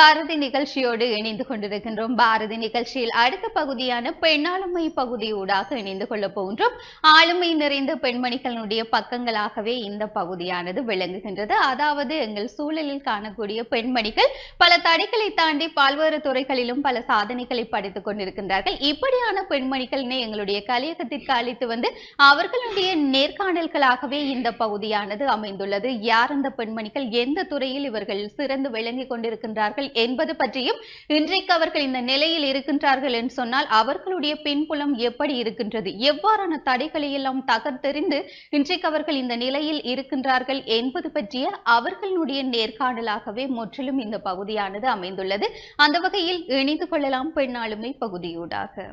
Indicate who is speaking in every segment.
Speaker 1: பாரதி நிகழ்ச்சியோடு இணைந்து கொண்டிருக்கின்றோம். பாரதி நிகழ்ச்சியில் அடுத்த பகுதியான பெண்ணாளுமை பகுதியூடாக இணைந்து கொள்ள போகின்றோம். ஆளுமை நிறைந்த பெண்மணிகளுடைய பக்கங்களாகவே இந்த பகுதியானது விளங்குகின்றது. அதாவது எங்கள் சூழலில் காணக்கூடிய பெண்மணிகள் பல தடைகளை தாண்டி பல்வேறு துறைகளிலும் பல சாதனைகளை படைத்துக் கொண்டிருக்கின்றார்கள். இப்படியான பெண்மணிகளினை எங்களுடைய கலையகத்திற்கு அழைத்து வந்து அவர்களுடைய நேர்காணல்களாகவே இந்த பகுதியானது அமைந்துள்ளது. யார் அந்த பெண்மணிகள், எந்த துறையில் இவர்கள் சிறந்து விளங்கிக் கொண்டிருக்கின்றார்கள் என்பது பற்றியும், இன்றைக்கு அவர்கள் இந்த நிலையில் இருக்கின்றார்கள் என்று சொன்னால் அவர்களுடைய பின்புலம் எப்படி இருக்கின்றது, எவ்வாறான தடைகளை எல்லாம் தகர்த்தெறிந்து இன்றைக்கு அவர்கள் இந்த நிலையில் இருக்கின்றார்கள் என்பது பற்றிய அவர்களுடைய நேர்காணலாகவே முற்றிலும் இந்த பகுதியானது அமைந்துள்ளது. அந்த வகையில் இணைந்து கொள்ளலாம் பெண்ணாளுமை பகுதியூடாக.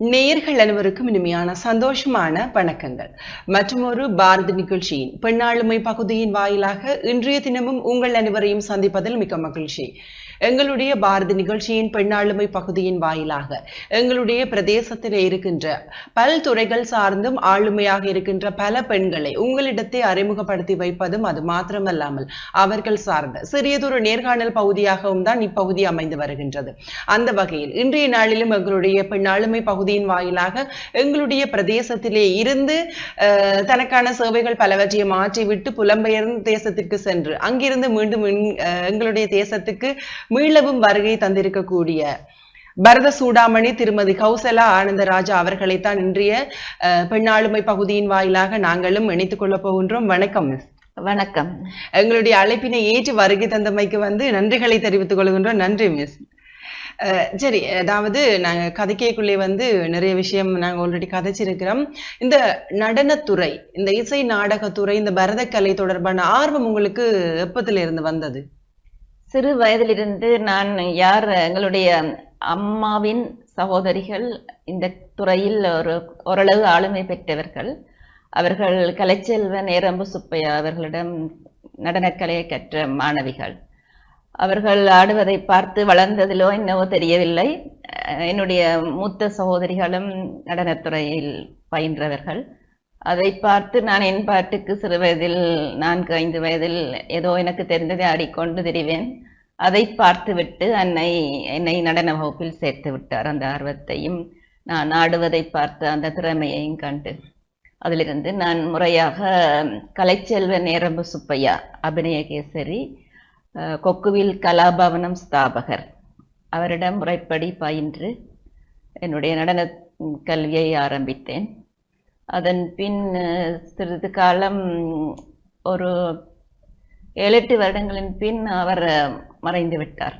Speaker 2: நேயர்கள் அனைவருக்கும் இனிமையான சந்தோஷமான வணக்கங்கள். மற்றும் ஒரு பாரதி நிகழ்ச்சியின் பெண்ணாளுமை பகுதியின் வாயிலாக இன்றைய தினமும் உங்கள் அனைவரையும் சந்திப்பதில் மிக்க மகிழ்ச்சி. எங்களுடைய பாரதி நிகழ்ச்சியின் பெண்ணாளுமை பகுதியின் வாயிலாக எங்களுடைய பிரதேசத்தில் இருக்கின்ற பல்துறைகள் சார்ந்தும் ஆளுமையாக இருக்கின்ற பல பெண்களை உங்களிடத்தை அறிமுகப்படுத்தி வைப்பதும், அது மாத்திரமல்லாமல் அவர்கள் சார்ந்த சிறியதொரு நேர்காணல் பகுதியாகவும் தான் இப்பகுதி அமைந்து வருகின்றது. அந்த வகையில் இன்றைய நாளிலும் எங்களுடைய பெண்ணாளுமை பகுதியின் வாயிலாக எங்களுடைய பிரதேசத்திலே இருந்து தனக்கான சேவைகள் பலவற்றை மாற்றிவிட்டு புலம்பெயர்ந்த தேசத்திற்கு சென்று அங்கிருந்து மீண்டும் எங்களுடைய தேசத்துக்கு மீளவும் வருகை தந்திருக்கக்கூடிய பரத சூடாமணி திருமதி கௌசலா ஆனந்தராஜா அவர்களைத்தான் இன்றைய பெண்ணாளுமை பகுதியின் வாயிலாக நாங்களும் இணைத்துக் கொள்ள போகின்றோம். வணக்கம் மிஸ்.
Speaker 3: வணக்கம்.
Speaker 2: எங்களுடைய அழைப்பினை ஏற்று வருகை தந்தமைக்கு நன்றிகளை தெரிவித்துக் கொள்கின்றோம். நன்றி மிஸ். சரி, அதாவது நாங்க கதைக்கைக்குள்ளே நிறைய விஷயம் நாங்க ஆல்ரெடி கதைச்சிருக்கிறோம். இந்த நடனத்துறை, இந்த இசை நாடகத்துறை, இந்த பரதக்கலை தொடர்பான ஆர்வம் உங்களுக்கு எப்பத்துல இருந்து வந்தது?
Speaker 3: சிறு வயதிலிருந்து நான் எங்களுடைய அம்மாவின் சகோதரிகள் இந்த துறையில் ஓரளவு ஆளுமை பெற்றவர்கள். அவர்கள் கலைச்செல்வன் ஏரம்பு சுப்பையா அவர்களிடம் நடனக்கலையை கற்ற மாணவிகள். அவர்கள் ஆடுவதை பார்த்து வளர்ந்ததிலோ என்னவோ தெரியவில்லை, என்னுடைய மூத்த சகோதரிகளும் நடனத்துறையில் பயின்றவர்கள். அதை பார்த்து நான் என் பாட்டுக்கு சிறு வயதில் 4-5 வயதில் ஏதோ எனக்கு தெரிந்ததை ஆடிக்கொண்டு திரிவேன். அதை பார்த்து விட்டு என்னை நடன வகுப்பில் சேர்த்து விட்டார். அந்த ஆர்வத்தையும் நான் ஆடுவதை பார்த்து அந்த திறமையையும் கண்டு அதிலிருந்து நான் முறையாக கலைச்செல்வன் ஏரம்பு சுப்பையா அபிநயகேசரி கொக்குவில் கலாபவனம் ஸ்தாபகர் அவரிடம் முறைப்படி பயின்று என்னுடைய நடன கல்வியை ஆரம்பித்தேன். அதன் பின் சிறிது காலம், ஒரு 7-8 வருடங்களின் பின் அவர் மறைந்து விட்டார்.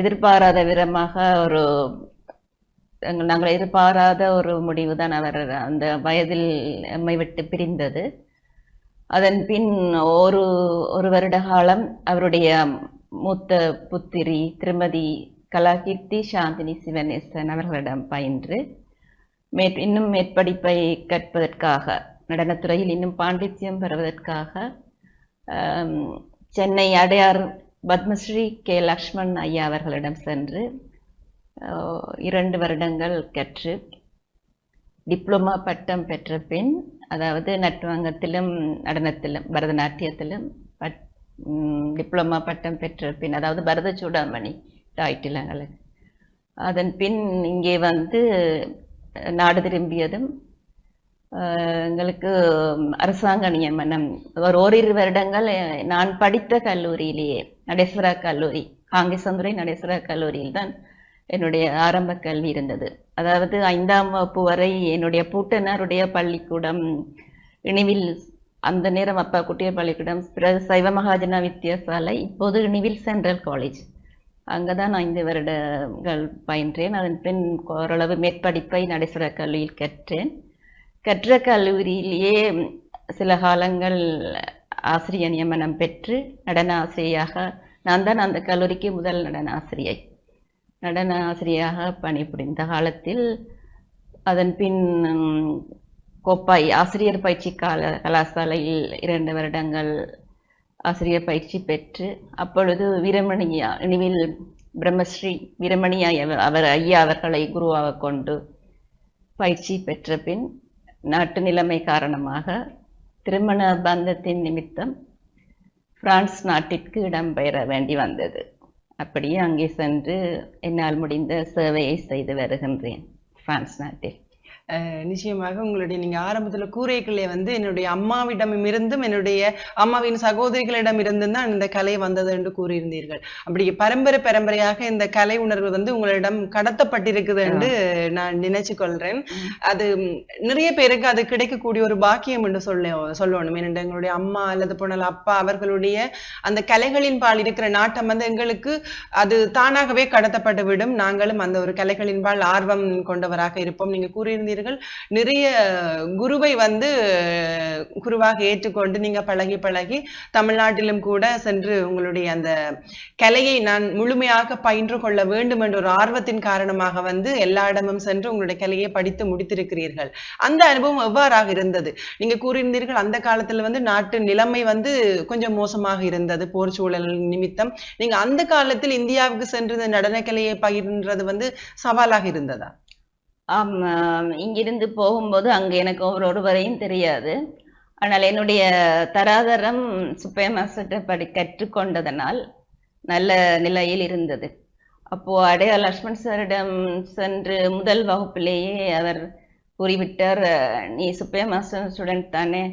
Speaker 3: எதிர்பாராத விதமாக நாங்கள் எதிர்பாராத ஒரு முடிவுதான் அவர் அந்த வயதில் எம்மை விட்டு பிரிந்தது. அதன் பின் ஒரு வருட காலம் அவருடைய மூத்த புத்திரி திருமதி கலாகீர்த்தி சாந்தினி சிவனேசன் அவர்களிடம் பயின்று இன்னும் மேற்படிப்பை கற்பதற்காக, நடனத்துறையில் இன்னும் பாண்டித்யம் பெறுவதற்காக சென்னை அடையார் பத்மஸ்ரீ கே லக்ஷ்மண் ஐயா அவர்களிடம் சென்று 2 வருடங்கள் கற்று டிப்ளமா பட்டம் பெற்ற பின், அதாவது நட்டுவாங்கத்திலும் நடனத்திலும் பரதநாட்டியத்திலும் டிப்ளமா பட்டம் பெற்ற பின், அதாவது பரத சூடாமணி டைட்டில் எங்களுக்கு. அதன் பின் இங்கே நாடு திரும்பியதும் எங்களுக்கு அரசாங்க நியமனம். ஓரிரு வருடங்கள் நான் படித்த கல்லூரியிலேயே, நடேஸ்வரா கல்லூரி, காங்கேசந்துறை நடேஸ்வரா கல்லூரியில் தான் என்னுடைய ஆரம்ப கல்வி இருந்தது. அதாவது 5ஆம் வகுப்பு வரை என்னுடைய பூட்டனாருடைய பள்ளிக்கூடம் இணிவில், அந்த நேரம் அப்பா குட்டிய பள்ளிக்கூடம் சைவ மகாஜனா வித்தியாசாலை, இப்போது இணிவில் சென்ட்ரல் காலேஜ், அங்கதான் 5 வருடங்கள் பயின்றேன். அதன் பின் ஓரளவு மேற்படிப்பை நடேஸ்வர கல்லூரியில் கற்றேன். கற்ற கல்லூரியிலேயே சில காலங்கள் ஆசிரியர் நியமனம் பெற்று நடன ஆசிரியராக, நான் தான் அந்த கல்லூரிக்கு முதல் நடன ஆசிரியராக பணிபுரிந்த காலத்தில், அதன் பின் கோப்பாய் ஆசிரியர் பயிற்சி கலாசாலையில் 2 வருடங்கள் ஆசிரியர் பயிற்சி பெற்று, அப்பொழுது வீரமணியா இனிவில் பிரம்மஸ்ரீ வீரமணி அவர் ஐயா அவர்களை குருவாக கொண்டு பயிற்சி பெற்ற பின் நாட்டு நிலைமை காரணமாக திருமண பந்தத்தின் நிமித்தம் பிரான்ஸ் நாட்டிற்கு இடம்பெயர வேண்டி வந்தது. அப்படியே அங்கே சென்று என்னால் முடிந்த சேவையை செய்து வருகின்றேன் பிரான்ஸ் நாட்டில்.
Speaker 2: நிச்சயமாக உங்களுடைய நீங்க ஆரம்பத்துல கூரைகளே வந்து என்னுடைய அம்மாவிடம் இருந்தும் என்னுடைய அம்மாவின் சகோதரிகளிடம் இருந்தும் தான் இந்த கலை வந்தது என்று கூறியிருந்தீர்கள். அப்படி பரம்பரையாக இந்த கலை உணர்வு வந்து உங்களிடம் கடத்தப்பட்டிருக்குது என்று நான் நினைச்சு கொள்றேன். அது நிறைய பேருக்கு அது கிடைக்கக்கூடிய ஒரு பாக்கியம் என்று சொல்லணும். ஏனென்று எங்களுடைய அம்மா அல்லது போனால் அப்பா அவர்களுடைய அந்த கலைகளின் பால் இருக்கிற நாட்டம் வந்து எங்களுக்கு அது தானாகவே கடத்தப்பட்டு விடும். நாங்களும் அந்த ஒரு கலைகளின் பால் ஆர்வம் கொண்டவராக இருப்போம். நீங்க கூறியிருந்தீர்கள் நிறைய குருவை வந்து குருவாக ஏற்றுக்கொண்டு நீங்க பழகி தமிழ்நாட்டிலும் கூட சென்று உங்களுடைய அந்த கலையை நான் முழுமையாக பயின்று கொள்ள வேண்டும் என்ற ஒரு ஆர்வத்தின் காரணமாக வந்து எல்லா இடமும் சென்று உங்களுடைய கலையை படித்து முடித்திருக்கிறீர்கள். அந்த அனுபவம் எவ்வாறாக இருந்தது? நீங்க கூறியிருந்தீர்கள் அந்த காலத்துல வந்து நாட்டு நிலைமை வந்து கொஞ்சம் மோசமாக இருந்தது, போர் சூழல் நிமித்தம். நீங்க அந்த காலத்தில் இந்தியாவுக்கு சென்று இந்த நடனக்கலையை பயின்றது வந்து சவாலாக இருந்ததா?
Speaker 3: இங்கிருந்து போகும்போது அங்கே எனக்கு ஒருவரையும் தெரியாது. ஆனால் என்னுடைய தராதரம் சுப்பையா மாஸ்டர் கற்றுக்கொண்டதனால் நல்ல நிலையில் இருந்தது. அப்போ அடையார் லக்ஷ்மண் சாரிடம் சென்று முதல் வகுப்பிலேயே அவர் கூறிவிட்டார், நீ சுப்பையா மாஸ்டர் ஸ்டூடெண்ட் தானே,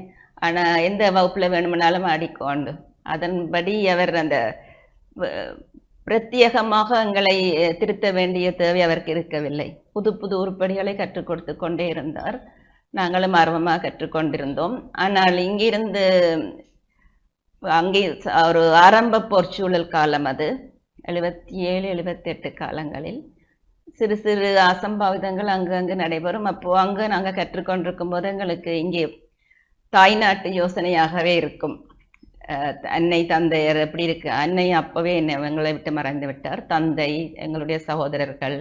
Speaker 3: ஆனால் எந்த வகுப்புல வேணுமானாலும் ஆடிக்கொண்டு. அதன்படி அவர் அந்த பிரத்யேகமாக எங்களை திருத்த வேண்டிய தேவை அவருக்கு இருக்கவில்லை. புது புது உருப்படிகளை கற்றுக் கொடுத்து கொண்டே இருந்தார். நாங்களும் ஆர்வமாக கற்றுக்கொண்டிருந்தோம். ஆனால் இங்கிருந்து அங்கே ஒரு ஆரம்ப போர்ச்சூழல் காலம், அது 77, 78 காலங்களில் சிறு சிறு அசம்பாவிதங்கள் அங்கங்கு நடைபெறும். அப்போ அங்கே நாங்கள் கற்றுக்கொண்டிருக்கும் போது எங்களுக்கு இங்கே தாய்நாட்டு யோசனையாகவே இருக்கும். அன்னை தந்தையர் எப்படி இருக்கு, அன்னை அப்பவே எங்களை விட்டு மறைந்து விட்டார். தந்தை, எங்களுடைய சகோதரர்கள்,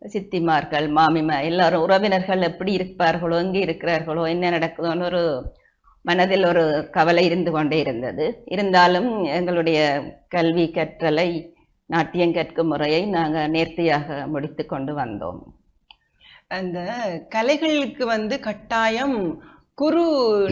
Speaker 3: சித்திமார்கள், மாமிமா, எல்லாரும் உறவினர்கள் எப்படி இருப்பார்களோ, எங்கே இருக்கிறார்களோ, என்ன நடக்குதோன்னு ஒரு மனதில் ஒரு கவலை இருந்து கொண்டே இருந்தது. இருந்தாலும் எங்களுடைய கல்வி கற்றலை, நாட்டியம் கற்கும் முறையை நாங்கள் நேர்த்தியாக முடித்து கொண்டு வந்தோம்.
Speaker 2: அந்த கலைகளுக்கு வந்து கட்டாயம் குரு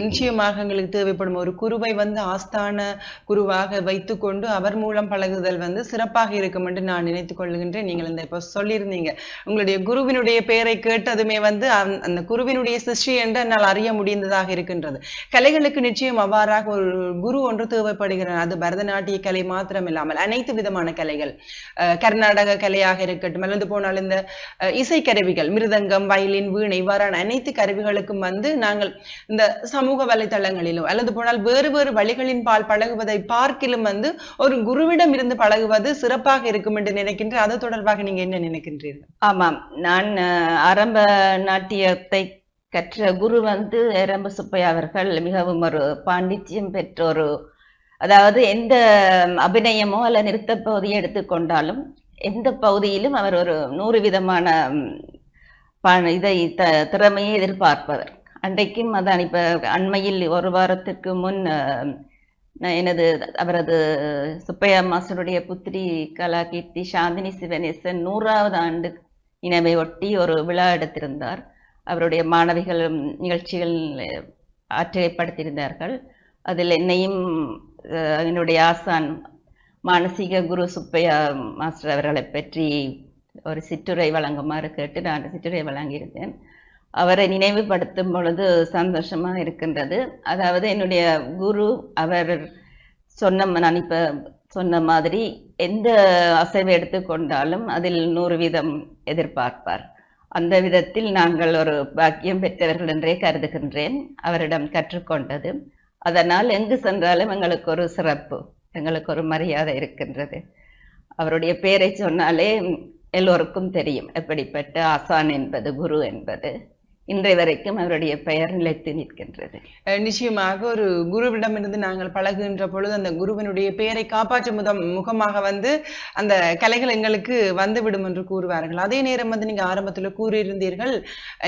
Speaker 2: நிச்சயமாக எங்களுக்கு தேவைப்படும். ஒரு குருவை வந்து ஆஸ்தான குருவாக வைத்துக்கொண்டு அவர் மூலம் பழகுதல் வந்து சிறப்பாக இருக்கும் என்று நான் நினைத்துக் கொள்கின்றேன். நீங்கள் இந்த இப்போ சொல்லியிருந்தீங்க, உங்களுடைய குருவினுடைய பெயரை கேட்டதுமே வந்து அந்த குருவினுடைய சிஷ்டி என்று என்னால் அறிய முடிந்ததாக இருக்கின்றது. கலைகளுக்கு நிச்சயம் அவ்வாறாக ஒரு குரு ஒன்று தேவைப்படுகிறது. அது பரதநாட்டிய கலை மாத்திரம் இல்லாமல் அனைத்து விதமான கலைகள், கர்நாடக கலையாக இருக்கட்டும், அல்லது போனால் இந்த இசைக்கருவிகள், மிருதங்கம், வயலின், வீணை, இவ்வாறான அனைத்து கருவிகளுக்கும் வந்து நாங்கள் இந்த சமூக வலைத்தளங்களிலோ அல்லது போனால் வேறு வேறு வழிகளின் பால் பழகுவதை பார்க்கிலும் வந்து ஒரு குருவிடம் இருந்து பழகுவது சிறப்பாக இருக்கும் என்று நினைக்கின்றேன். அது தொடர்பாக நீங்க என்ன நினைக்கின்றீர்கள்?
Speaker 3: ஆமாம், நான் ஆரம்ப நாட்டியத்தை கற்ற குரு வந்து ஏரம்ப சுப்பையா அவர்கள் மிகவும் ஒரு பாண்டித்யம் பெற்ற ஒரு, அதாவது எந்த அபிநயமோ அல்ல நிறுத்த பகுதியை எடுத்துக்கொண்டாலும் எந்த பகுதியிலும் அவர் ஒரு 100 விதமான இதை திறமையை எதிர்பார்ப்பவர். அன்றைக்கும் அதான். இப்ப அண்மையில் ஒரு வாரத்திற்கு முன் அவரது சுப்பையா மாஸ்டருடைய புத்திரி கலாகீர்த்தி சாந்தினி சிவனேசன் 100வது ஆண்டு நினைவை ஒட்டி ஒரு விழா எடுத்திருந்தார். அவருடைய மாணவிகள் நிகழ்ச்சிகள் ஆற்றியப்படுத்தியிருந்தார்கள். அதில் என்னையும் என்னுடைய ஆசான் மானசீக குரு சுப்பையா மாஸ்டர் அவர்களை பற்றி ஒரு சிற்றுரை வழங்குமாறு கேட்டு நான் சிற்றுரை வழங்கியிருந்தேன். அவரை நினைவுபடுத்தும் பொழுது சந்தோஷமா இருக்கின்றது. அதாவது என்னுடைய குரு அவர் நான் இப்ப சொன்ன மாதிரி எந்த அசைவை எடுத்துக்கொண்டாலும் அதில் 100 வீதம் எதிர்பார்ப்பார். அந்த விதத்தில் நாங்கள் ஒரு பாக்கியம் பெற்றவர்கள் என்றே கருதுகின்றேன் அவரிடம் கற்றுக்கொண்டது. அதனால் எங்கு சென்றாலும் எங்களுக்கு ஒரு சிறப்பு, எங்களுக்கு ஒரு மரியாதை இருக்கின்றது. அவருடைய பெயரை சொன்னாலே எல்லோருக்கும் தெரியும் எப்படிப்பட்ட ஆசான் என்பது, குரு என்பது. இன்றைய வரைக்கும் அவருடைய பெயர் நிலைத்து நிற்கின்றது.
Speaker 2: நிச்சயமாக ஒரு குருவிடமிருந்து நாங்கள் பழகுகின்ற பொழுது அந்த குருவினுடைய பெயரை காப்பாற்றும் முகமாக வந்து அந்த கலைகள் எங்களுக்கு வந்துவிடும் என்று கூறுவார்கள். அதே நேரம் வந்து நீங்க ஆரம்பத்துல கூறியிருந்தீர்கள்,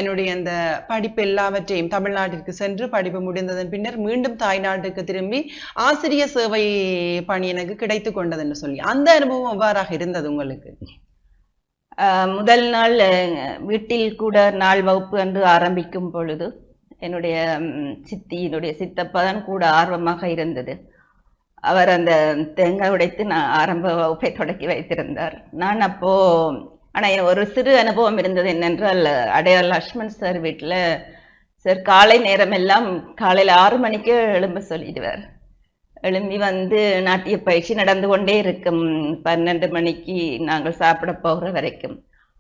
Speaker 2: என்னுடைய அந்த படிப்பு எல்லாவற்றையும் தமிழ்நாட்டிற்கு சென்று படிப்பு முடிந்ததன் பின்னர் மீண்டும் தாய்நாட்டுக்கு திரும்பி ஆசிரிய சேவை பணி எனக்கு கிடைத்து கொண்டது என்று சொல்லி, அந்த அனுபவம் எவ்வாறாக இருந்தது உங்களுக்கு?
Speaker 3: முதல் நாள் வீட்டில் கூட நாள் வகுப்பு என்று ஆரம்பிக்கும் பொழுது என்னுடைய சித்தியினுடைய சித்தப்பா தான் கூட ஆர்வமாக இருந்தது. அவர் அந்த தேங்காய் உடைத்து நான் ஆரம்ப வகுப்பை தொடக்கி வைத்திருந்தார். நான் அப்போ ஆனால் ஒரு சிறு அனுபவம் இருந்தது. என்னென்றால் அடையார் லக்ஷ்மண் சார் வீட்டில் சார் காலை நேரம் எல்லாம் காலையில் 6 மணிக்கு எழும்ப சொல்லிடுவார். எழும்பி வந்து நாட்டிய பயிற்சி நடந்து கொண்டே இருக்கும் 12 மணிக்கு நாங்கள் சாப்பிட போகிற வரைக்கும்.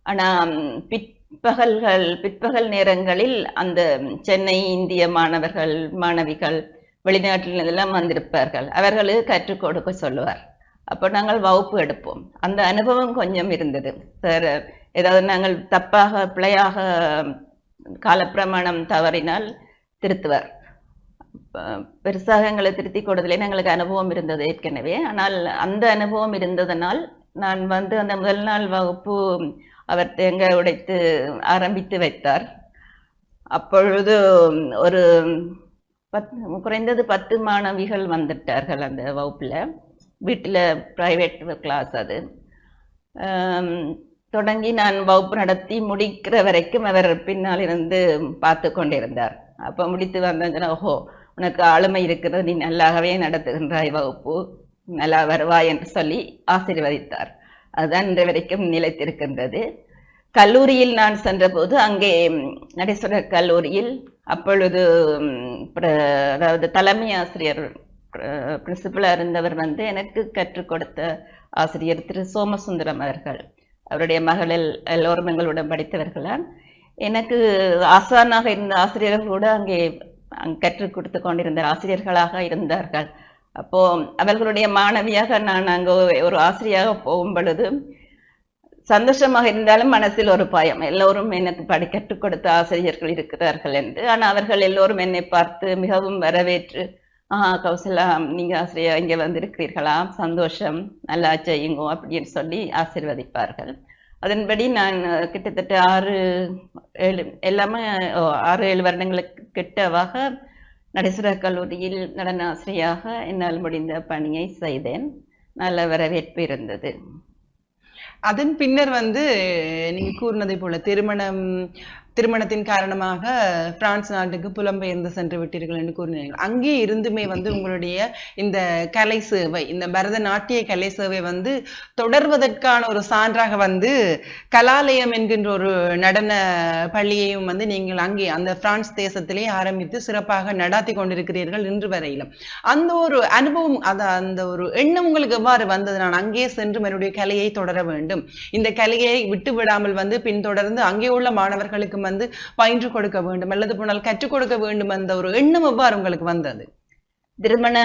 Speaker 3: ஆனால் பிற்பகல் நேரங்களில் அந்த சென்னை இந்திய மாணவர்கள் மாணவிகள் வெளிநாட்டில் எல்லாம் வந்திருப்பார்கள். அவர்களுக்கு கற்றுக் கொடுக்க சொல்லுவார். அப்போ நாங்கள் வகுப்பு எடுப்போம். அந்த அனுபவம் கொஞ்சம் இருந்தது சார். ஏதாவது நாங்கள் தப்பாக பிழையாக காலப்பிரமாணம் தவறினால் திருத்துவார். பெருசாக எங்களை திருத்தி கொடுத்தலே எங்களுக்கு அனுபவம் இருந்தது ஏற்கனவே. ஆனால் அந்த அனுபவம் இருந்ததனால் நான் வந்து அந்த முதல் நாள் வகுப்பு அவர் தேங்காய் உடைத்து ஆரம்பித்து வைத்தார். அப்பொழுது ஒரு குறைந்தது 10 மாணவிகள் வந்துட்டார்கள் அந்த வகுப்பில். வீட்டில் ப்ரைவேட் கிளாஸ் அது. தொடங்கி நான் வகுப்பு நடத்தி முடிக்கிற வரைக்கும் அவர் பின்னால் இருந்து பார்த்து கொண்டிருந்தார். அப்போ முடித்து வந்தேன்னா, ஓஹோ உனக்கு ஆளுமை இருக்கிறது, நீ நல்லாகவே நடத்துகின்றாய், வகுப்பு நல்லா வருவாய் என்று சொல்லி ஆசீர்வதித்தார். அதுதான் இன்று வரைக்கும் நிலைத்திருக்கின்றது. கல்லூரியில் நான் சென்றபோது அங்கே நடேஸ்வரர் கல்லூரியில் அப்பொழுது அதாவது தலைமை ஆசிரியர் பிரின்சிபலாக இருந்தவர் வந்து எனக்கு கற்றுக் கொடுத்த ஆசிரியர் திரு சோமசுந்தரம் அவர்கள். அவருடைய மகளில் எல்லோரும் எங்களுடன் படித்தவர்களால் எனக்கு ஆசானாக இருந்த ஆசிரியர்கள் கூட அங்கே கற்றுக் கொடுத்து கொண்டிருந்த ஆசிரியர்களாக இருந்தார்கள். அப்போ அவர்களுடைய மாணவியாக நான் அங்கே ஒரு ஆசிரியராக போகும் பொழுது சந்தோஷமாக இருந்தாலும் மனசில் ஒரு பயம். எல்லோரும் எனக்கு கற்றுக் கொடுத்த ஆசிரியர்கள் இருக்கிறார்கள் என்று. ஆனால் அவர்கள் எல்லோரும் என்னை பார்த்து மிகவும் வரவேற்று, கௌசலா நீங்க ஆசிரியர் இங்கே வந்திருக்கிறீர்களா, சந்தோஷம், நல்லா செய்யுங்க அப்படின்னு சொல்லி ஆசீர்வதிப்பார்கள். அதன்படி நான் கிட்டத்தட்ட 6-7 வருடங்களுக்கு கிட்டவாக நடேஸ்வரர் கல்லூரியில் நடன ஆசிரியராக என்னால் முடிந்த பணியை செய்தேன். நல்ல வரவேற்பு இருந்தது.
Speaker 2: அதன் பின்னர் வந்து நீங்க கூறினதை போல திருமணத்தின் காரணமாக பிரான்ஸ் நாட்டுக்கு புலம்பெயர்ந்து சென்று விட்டீர்கள் என்று கூறினீர்கள். அங்கே இருந்துமே வந்து உங்களுடைய இந்த கலை சேவை, இந்த பரதநாட்டிய கலை சேவை வந்து தொடர்வதற்கான ஒரு சான்றாக வந்து கலாலயம் என்கின்ற ஒரு நடன பள்ளியையும் வந்து நீங்கள் அங்கே அந்த பிரான்ஸ் தேசத்திலே ஆரம்பித்து சிறப்பாக நடாத்தி கொண்டிருக்கிறீர்கள் இன்று வரையிலும். அந்த ஒரு அனுபவம், அந்த ஒரு எண்ணம் உங்களுக்கு எவ்வாறு வந்தது? நான் அங்கே சென்று என்னுடைய கலையை தொடர வேண்டும், இந்த கலையை விட்டு விடாமல் வந்து பின்தொடர்ந்து அங்கே உள்ள மாணவர்களுக்கு வந்து பயின்று கொடுக்க வேண்டும் அல்லது போனால் கற்றுக் கொடுக்க வேண்டும், அந்த ஒரு எண்ணம் எவ்வாறு உங்களுக்கு வந்தது?
Speaker 3: திருமண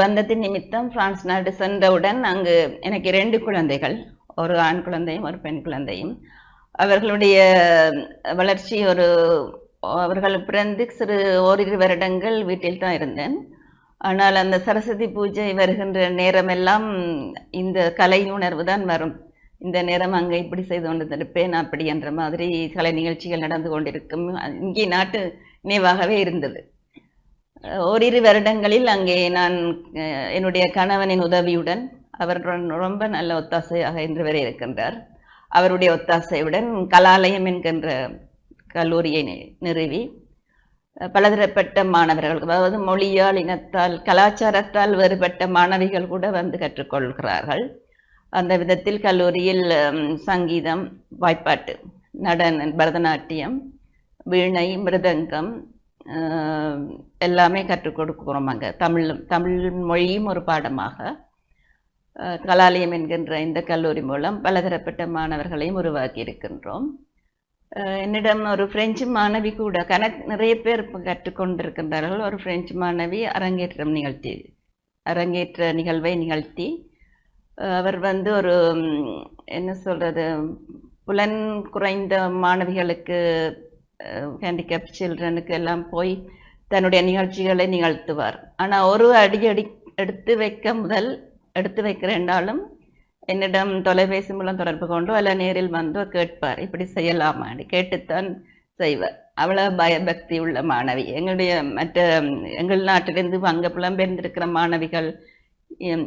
Speaker 3: பந்தத்தின் நிமித்தம் பிரான்ஸ் நாடு சென்றவுடன் அங்கு எனக்கு 2 குழந்தைகள், ஒரு ஆண் குழந்தையும் ஒரு பெண் குழந்தையும். அவர்களுடைய வளர்ச்சி அவர்கள் பிறந்து சிறு ஓரிரு வருடங்கள் வீட்டில் தான் இருந்தேன். ஆனால் அந்த சரஸ்வதி பூஜை வருகின்ற நேரமெல்லாம் இந்த கலை உணர்வு தான் வரும். இந்த நேரம் அங்கே இப்படி செய்து கொண்டிருப்பேன் அப்படி என்ற மாதிரி கலை நிகழ்ச்சிகள் நடந்து கொண்டிருக்கும். இங்கே நாட்டு நினைவாகவே இருந்தது. ஓரிரு வருடங்களில் அங்கே நான் என்னுடைய கணவனின் உதவியுடன், அவர் ரொம்ப நல்ல ஒத்தாசையாக இன்று வரை இருக்கின்றார், அவருடைய ஒத்தாசையுடன் கலாலயம் என்கின்ற கல்லூரியை நிறுவி பலதரப்பட்ட மாணவர்கள், அதாவது மொழியால், இனத்தால், கலாச்சாரத்தால் வேறுபட்ட மாணவிகள் கூட வந்து கற்றுக்கொள்கிறார்கள். அந்த விதத்தில் கல்லூரியில் சங்கீதம், வாய்ப்பாட்டு, நடன, பரதநாட்டியம், வீணை, மிருதங்கம் எல்லாமே கற்றுக் கொடுக்கிறோம். அங்கே தமிழ் மொழியும் ஒரு பாடமாக கலாலயம் என்கின்ற இந்த கல்லூரி மூலம் பலதரப்பட்ட மாணவர்களையும் உருவாக்கி இருக்கின்றோம். என்னிடம் ஒரு பிரெஞ்சு மாணவி கூட நிறைய பேர் கற்றுக்கொண்டிருக்கின்றார்கள். ஒரு பிரெஞ்சு மாணவி அரங்கேற்ற நிகழ்வை நிகழ்த்தி அவர் வந்து ஒரு என்ன சொல்றது, புலன் குறைந்த மாணவிகளுக்கு, ஹேண்டிகேப் சில்ட்ரனுக்கு எல்லாம் போய் தன்னுடைய நிகழ்ச்சிகளை நிகழ்த்துவார். ஆனால் ஒரு அடி எடுத்து வைக்கிறேன்னாலும் என்னிடம் தொலைபேசி மூலம் தொடர்பு கொண்டோ அல்ல நேரில் வந்தோ கேட்பார், இப்படி செய்யலாமா கேட்டுத்தான் செய்வார். அவ்வளவு பயபக்தி உள்ள மாணவி. எங்கள் நாட்டிலிருந்து அங்கே புலம்பெயர்ந்திருக்கிற மாணவிகள்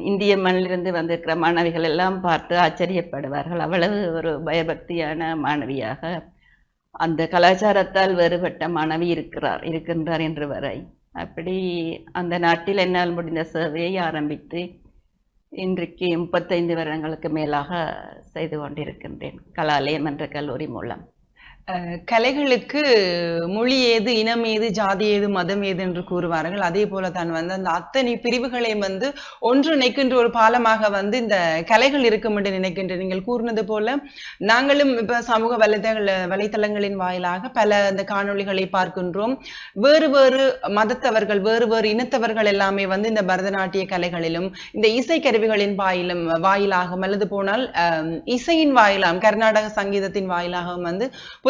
Speaker 3: இந்திய மண்ணிலிருந்து வந்திருக்கிற மாணவிகள் எல்லாம் பார்த்து ஆச்சரியப்படுவார்கள். அவ்வளவு ஒரு பயபக்தியான மாணவியாக அந்த கலாச்சாரத்தால் வேறுபட்ட மாணவி இருக்கின்றார் என்று வரை. அப்படி அந்த நாட்டில் என்னால் முடிந்த சேவையை ஆரம்பித்து இன்றைக்கு 35 வருடங்களுக்கு மேலாக செய்து கொண்டிருக்கின்றேன் கலாலயம் என்ற கல்லூரி மூலம்.
Speaker 2: கலைகளுக்கு மொழி ஏது, இனம் ஏது, ஜாதி ஏது, மதம் ஏது என்று கூறுவார்கள். அதே போல தான் அந்த அத்தனை பிரிவுகளையும் ஒன்றிணைக்கின்ற ஒரு பாலமாக இந்த கலைகள் இருக்கும் என்று நினைக்கின்றேன். நீங்கள் கூறினது போல நாங்களும் இப்ப சமூக வலைத்தளங்களின் வாயிலாக பல இந்த காணொளிகளை பார்க்கின்றோம். வேறு வேறு மதத்தவர்கள், வேறு வேறு இனத்தவர்கள் எல்லாமே இந்த பரதநாட்டிய கலைகளிலும் இந்த இசை கருவிகளின் வாயிலாகவும் அல்லது போனால் இசையின் வாயிலாகவும் கர்நாடக சங்கீதத்தின் வாயிலாகவும்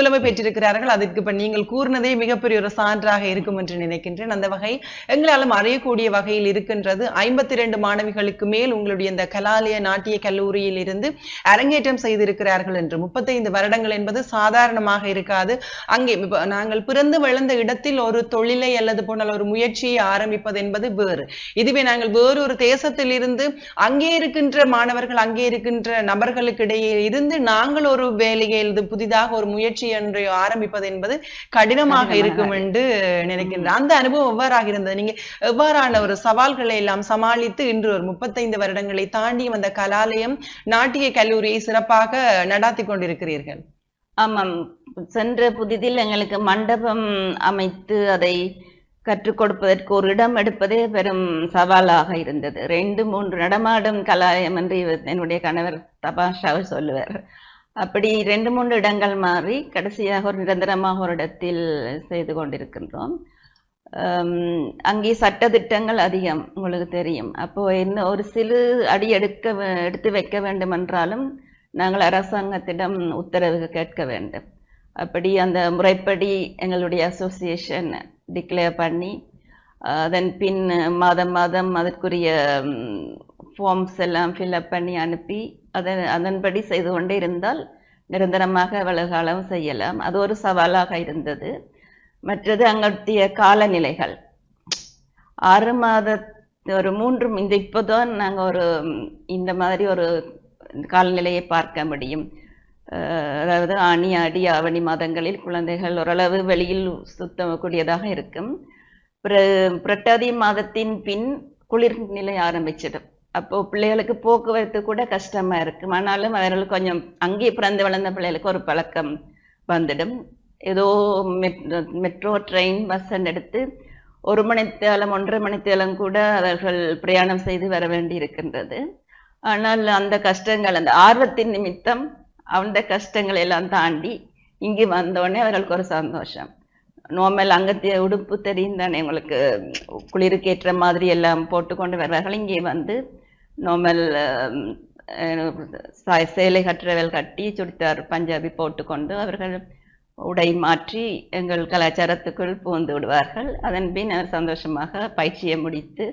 Speaker 2: புலமை பெற்றிருக்கிறார்கள். அதற்கு இப்ப நீங்கள் கூறினதே மிகப்பெரிய ஒரு சான்றாக இருக்கும் என்று நினைக்கின்றேன். அந்த வகை எங்களாலும் அறியக்கூடிய வகையில் இருக்கின்றது. 52 மாணவிகளுக்கு மேல் உங்களுடைய இந்த கலாலய நாட்டிய கல்லூரியில் இருந்து அரங்கேற்றம் செய்திருக்கிறார்கள் என்று. 35 வருடங்கள் என்பது சாதாரணமாக இருக்காது. அங்கே நாங்கள் பிறந்து வளர்ந்த இடத்தில் ஒரு தொழிலை அல்லது போனால் ஒரு முயற்சியை ஆரம்பிப்பது என்பது வேறு. இதுவே நாங்கள் வேறொரு தேசத்தில் இருந்து அங்கே இருக்கின்ற மாணவர்கள், அங்கே இருக்கின்ற நபர்களுக்கு இடையே இருந்து நாங்கள் ஒரு வேலையை புதிதாக ஒரு முயற்சி என்று ஆரம்பிப்பது என்பது கடினமாக இருக்கும் என்று நினைக்கின்றேன். அந்த அனுபவம் எவ்வாறாக இருந்தது? நீங்க எவ்வாறான ஒரு சவால்களை எல்லாம் சமாளித்து இன்று ஒரு 35 வருடங்களை தாண்டி அந்த கலாலயம் நாட்டிய கல்லூரியை சிறப்பாக நடாத்தி கொண்டிருக்கிறீர்கள்?
Speaker 3: ஆமாம், சென்ற புதிதில் எங்களுக்கு மண்டபம் அமைத்து அதை கற்றுக் கொடுப்பதற்கு ஒரு இடம் எடுப்பதே பெரும் சவாலாக இருந்தது. 2-3 நடமாடும் கலாலயம் என்று என்னுடைய கணவர் தபாஷாவை சொல்லுவார். அப்படி 2-3 இடங்கள் மாறி கடைசியாக ஒரு நிரந்தரமாக ஒரு இடத்தில் செய்து கொண்டிருக்கின்றோம். அங்கே சட்ட திட்டங்கள் அதிகம், உங்களுக்கு தெரியும். அப்போ என்ன ஒரு சிறு அடி எடுத்து வைக்க வேண்டும் என்றாலும் நாங்கள் அரசாங்கத்திடம் உத்தரவு கேட்க வேண்டும். அப்படி அந்த முறைப்படி எங்களுடைய அசோசியேஷன் டிக்ளேர் பண்ணி அதன் பின் மாதம் அதற்குரிய ஃபார்ம்ஸ் எல்லாம் ஃபில்அப் பண்ணி அனுப்பி அதன்படி செய்து கொண்டே இருந்தால் நிரந்தரமாக அவ்வளவு காலம் செய்யலாம். அது ஒரு சவாலாக இருந்தது. மற்றது அங்கத்திய காலநிலைகள் 6 மாத ஒரு 3 இப்போதான் நாங்கள் இந்த மாதிரி ஒரு காலநிலையை பார்க்க முடியும். அதாவது ஆனி ஆடி ஆவணி மாதங்களில் குழந்தைகள் ஓரளவு வெளியில் சுத்தக்கூடியதாக இருக்கும். புரட்டாதி மாதத்தின் பின் குளிர் நிலை ஆரம்பிச்சிடும். அப்போ பிள்ளைகளுக்கு போக்குவரத்து கூட கஷ்டமா இருக்கும். ஆனாலும் அவர்களுக்கு கொஞ்சம் அங்கே பிறந்து வளர்ந்த பிள்ளைகளுக்கு ஒரு பழக்கம் வந்துடும். ஏதோ மெட்ரோ ட்ரெயின் பஸ் எடுத்து 1 மணித்தேலம் 1.5 மணித்தேலம் கூட அவர்கள் பிரயாணம் செய்து வர வேண்டி இருக்கின்றது. ஆனால் அந்த கஷ்டங்கள், அந்த ஆர்வத்தின் நிமித்தம் அந்த கஷ்டங்களை எல்லாம் தாண்டி இங்கே வந்தோடனே அவர்களுக்கு ஒரு சந்தோஷம். நார்மல் அங்கத்திய உடுப்பு தெரியும் தானே உங்களுக்கு, குளிருக்கு ஏற்ற மாதிரி எல்லாம் போட்டுக்கொண்டு வருவார்கள். இங்கே நார்மல் சேலை கட்டுறவள் கட்டி சுடித்தார் பஞ்சாபி போட்டுக்கொண்டு அவர்கள் உடை மாற்றி எங்கள் கலாச்சாரத்துக்குள் புகுந்து விடுவார்கள். அதன் பின் அவர் சந்தோஷமாக பயிற்சியை முடித்து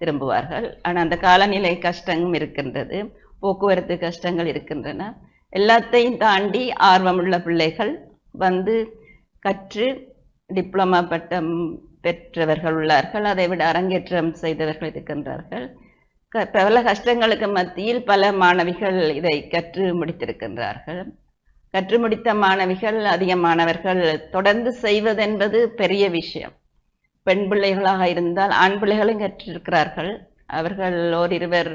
Speaker 3: திரும்புவார்கள். ஆனால் அந்த காலநிலை கஷ்டமும் இருக்கின்றது, போக்குவரத்து கஷ்டங்கள் இருக்கின்றன. எல்லாத்தையும் தாண்டி ஆர்வமுள்ள பிள்ளைகள் கற்று டிப்ளமா பட்டம் பெற்றவர்கள் உள்ளார்கள். அதை விட அரங்கேற்றம் செய்தவர்கள் இருக்கின்றார்கள். பல கஷ்டங்களுக்கு மத்தியில் பல மாணவிகள் இதை கற்று முடித்திருக்கின்றார்கள். கற்று முடித்த மாணவிகள், அதிக மாணவர்கள் தொடர்ந்து செய்வதென்பது பெரிய விஷயம். பெண் பிள்ளைகளாக இருந்தால் ஆண் பிள்ளைகளும் கற்றிருக்கிறார்கள். அவர்கள் ஓரிருவர்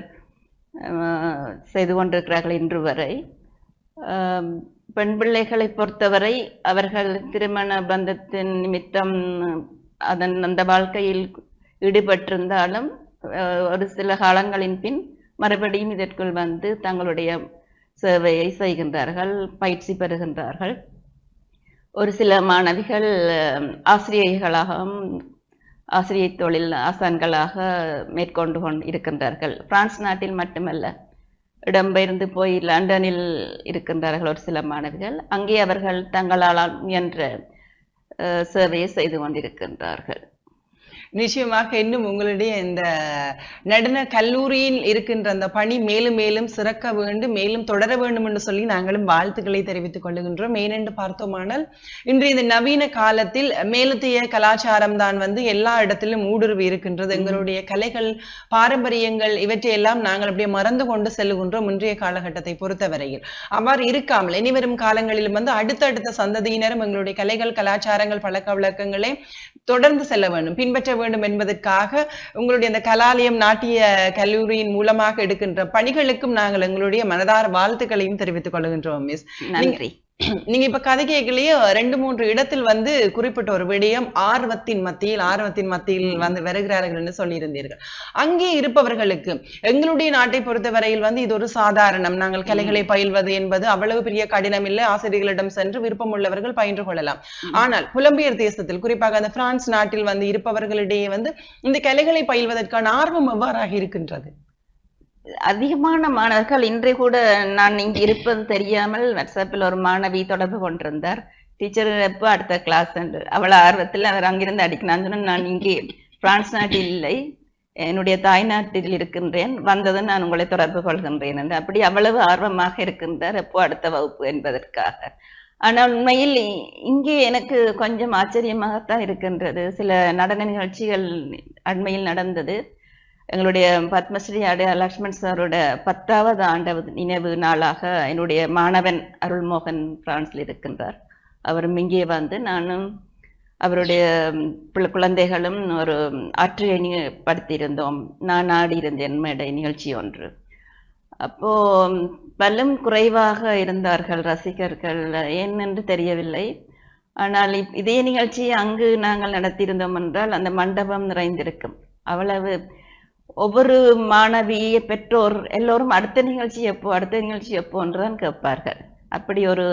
Speaker 3: செய்து கொண்டிருக்கிறார்கள் இன்று வரை. பெண் பிள்ளைகளை பொறுத்தவரை அவர்கள் திருமண பந்தத்தின் நிமித்தம் அந்த வாழ்க்கையில் ஈடுபட்டிருந்தாலும் ஒரு சில காலங்களின் பின் மறுபடியும் இதற்குள் தங்களுடைய சேவையை செய்கின்றார்கள், பயிற்சி பெறுகின்றார்கள். ஒரு சில மாணவிகள் ஆசிரியர்களாகவும் ஆசிரியை தொழில் ஆசான்களாக மேற்கொண்டு இருக்கின்றார்கள். பிரான்ஸ் நாட்டில் மட்டுமல்ல, இடம்பெயர்ந்து போய் லண்டனில் இருக்கின்றார்கள் ஒரு சில மாணவிகள். அங்கே அவர்கள் தங்களால் முயன்ற சேவையை செய்து கொண்டிருக்கின்றார்கள்.
Speaker 2: நிச்சயமாக இன்னும் உங்களுடைய இந்த நடன கல்லூரியில் இருக்கின்ற அந்த பணி மேலும் மேலும் சிறக்க வேண்டும், மேலும் தொடர வேண்டும் என்று சொல்லி நாங்களும் வாழ்த்துக்களை தெரிவித்துக் கொள்ளுகின்றோம். ஏனென்று பார்த்தோமானால் இன்று இந்த நவீன காலத்தில் மேலத்திய கலாச்சாரம் தான் எல்லா இடத்திலும் ஊடுருவி இருக்கின்றது. எங்களுடைய கலைகள், பாரம்பரியங்கள் இவற்றையெல்லாம் நாங்கள் அப்படியே மறந்து கொண்டு செல்லுகின்றோம் இன்றைய காலகட்டத்தை பொறுத்தவரையில். அவ்வாறு இருக்காமல் இனிவரும் காலங்களிலும் அடுத்தடுத்த சந்ததியினரும் எங்களுடைய கலைகள், கலாச்சாரங்கள், பழக்க வழக்கங்களை தொடர்ந்து செல்ல வேண்டும், பின்பற்ற வேண்டும் என்பதற்காக உங்களுடைய அந்த கலாலயம் நாட்டிய கல்லூரியின் மூலமாக எடுக்கின்ற பணிகளுக்கும் நாங்கள் எங்களுடைய மனதார வாழ்த்துக்களையும் தெரிவித்துக் கொள்கின்றோம். மிஸ்,
Speaker 3: நன்றி.
Speaker 2: நீங்க இப்ப கதை கேட்கலையே 2-3 இடத்தில் குறிப்பிட்ட ஒரு விடயம் ஆர்வத்தின் மத்தியில் வருகிறார்கள் என்று சொல்லியிருந்தீர்கள். அங்கே இருப்பவர்களுக்கு எங்களுடைய நாட்டை பொறுத்தவரையில் இது ஒரு சாதாரணம், நாங்கள் கலைகளை பயில்வது என்பது அவ்வளவு பெரிய கடினம் இல்லை, ஆசிரியர்களிடம் சென்று விருப்பம் உள்ளவர்கள் பயின்று கொள்ளலாம். ஆனால் புலம்பெயர் தேசத்தில், குறிப்பாக அந்த பிரான்ஸ் நாட்டில் இருப்பவர்களிடையே இந்த கலைகளை பயில்வதற்கான ஆர்வம் எவ்வாறாக இருக்கின்றது?
Speaker 3: அதிகமான மாணவர்கள் இன்று கூட நான் இங்கு இருப்பது தெரியாமல் வாட்ஸ்அப்பில் ஒரு மாணவி தொடர்பு கொண்டிருந்தார். டீச்சர் எப்போ அடுத்த கிளாஸ் என்று. அவள் ஆர்வத்தில் அவர் அங்கிருந்து அடிக்கணும். நான் இங்கே பிரான்ஸ் நாட்டில் இல்லை, என்னுடைய தாய் நாட்டில் இருக்கின்றேன், வந்ததும் நான் உங்களை தொடர்பு கொள்கின்றேன் என்று. அப்படி அவ்வளவு ஆர்வமாக இருக்கின்றார் எப்போ அடுத்த வகுப்பு என்பதற்காக. ஆனால் உண்மையில் இங்கே எனக்கு கொஞ்சம் ஆச்சரியமாகத்தான் இருக்கின்றது. சில நடன நிகழ்ச்சிகள் அண்மையில் நடந்தது. எங்களுடைய பத்மஸ்ரீ அடையா லக்ஷ்மண் சாரோட 10வது ஆண்டு நினைவு நாளாக என்னுடைய மாணவன் அருள்மோகன் பிரான்ஸ்ல இருக்கின்றார். அவரும் இங்கே நானும் அவருடைய குழந்தைகளும் ஒரு ஆற்றையணி படுத்தியிருந்தோம். நான் ஆடியிருந்தேன் மேடை நிகழ்ச்சி ஒன்று. அப்போ பலம் குறைவாக இருந்தார்கள் ரசிகர்கள், ஏன் என்று தெரியவில்லை. ஆனால் இதே நிகழ்ச்சியை அங்கு நாங்கள் நடத்தியிருந்தோம் என்றால் அந்த மண்டபம் நிறைந்திருக்கும். அவ்வளவு ஒவ்வொரு மாணவி, பெற்றோர் எல்லோரும் அடுத்த நிகழ்ச்சி எப்போ என்றுதான் கேட்பார்கள். அப்படி ஒரு